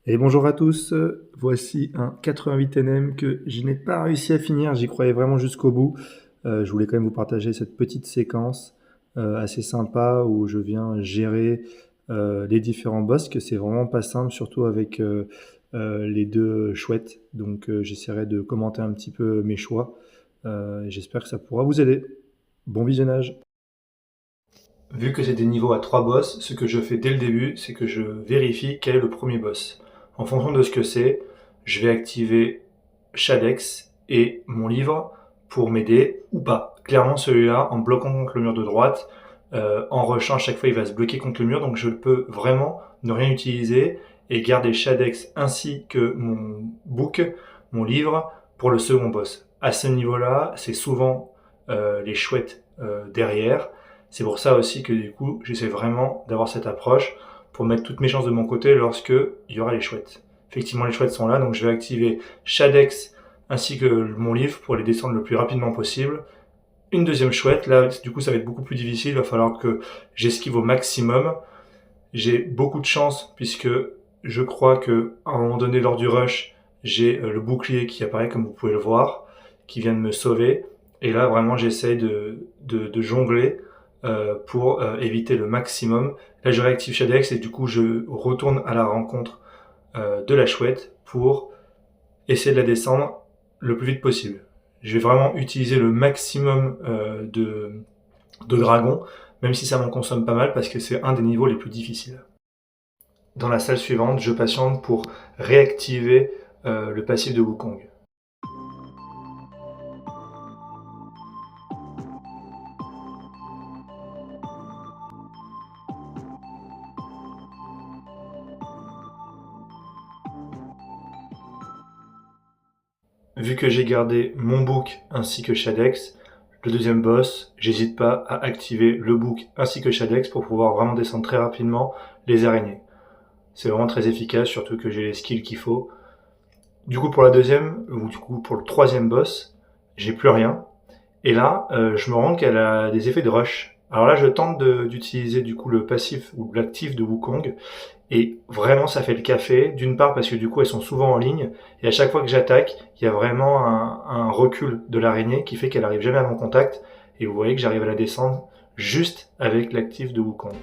Et bonjour à tous, voici un 88 NM que je n'ai pas réussi à finir, j'y croyais vraiment jusqu'au bout. Je voulais quand même vous partager cette petite séquence assez sympa où je viens gérer les différents boss, que c'est vraiment pas simple, surtout avec les deux chouettes. Donc j'essaierai de commenter un petit peu mes choix. Et j'espère que ça pourra vous aider. Bon visionnage. Vu que j'ai des niveaux à 3 boss, ce que je fais dès le début, c'est que je vérifie quel est le premier boss. En fonction de ce que c'est, je vais activer Shadex et mon livre pour m'aider ou pas. Clairement celui-là, en bloquant contre le mur de droite, en rushant à chaque fois il va se bloquer contre le mur, donc je peux vraiment ne rien utiliser et garder Shadex ainsi que mon book, mon livre, pour le second boss. À ce niveau-là, c'est souvent les chouettes derrière. C'est pour ça aussi que du coup, j'essaie vraiment d'avoir cette approche pour mettre toutes mes chances de mon côté lorsque il y aura les chouettes. Effectivement, les chouettes sont là, donc je vais activer Shadex ainsi que mon livre pour les descendre le plus rapidement possible. Une deuxième chouette, là, du coup, ça va être beaucoup plus difficile, il va falloir que j'esquive au maximum. J'ai beaucoup de chance puisque je crois que à un moment donné, lors du rush, j'ai le bouclier qui apparaît, comme vous pouvez le voir, qui vient de me sauver. Et là, vraiment, j'essaye de jongler pour éviter le maximum. Là, je réactive Shadex et du coup, je retourne à la rencontre de la chouette pour essayer de la descendre le plus vite possible. Je vais vraiment utiliser le maximum de dragons, même si ça m'en consomme pas mal parce que c'est un des niveaux les plus difficiles. Dans la salle suivante, je patiente pour réactiver le passif de Wukong. Vu que j'ai gardé mon book ainsi que Shadex, le deuxième boss, j'hésite pas à activer le book ainsi que Shadex pour pouvoir vraiment descendre très rapidement les araignées. C'est vraiment très efficace, surtout que j'ai les skills qu'il faut. Du coup pour la deuxième, ou du coup pour le troisième boss, j'ai plus rien. Et là, je me rends compte qu'elle a des effets de rush. Alors là, je tente d'utiliser du coup le passif ou l'actif de Wukong, et vraiment ça fait le café, d'une part parce que du coup elles sont souvent en ligne, et à chaque fois que j'attaque, il y a vraiment un recul de l'araignée qui fait qu'elle arrive jamais à mon contact, et vous voyez que j'arrive à la descendre juste avec l'actif de Wukong.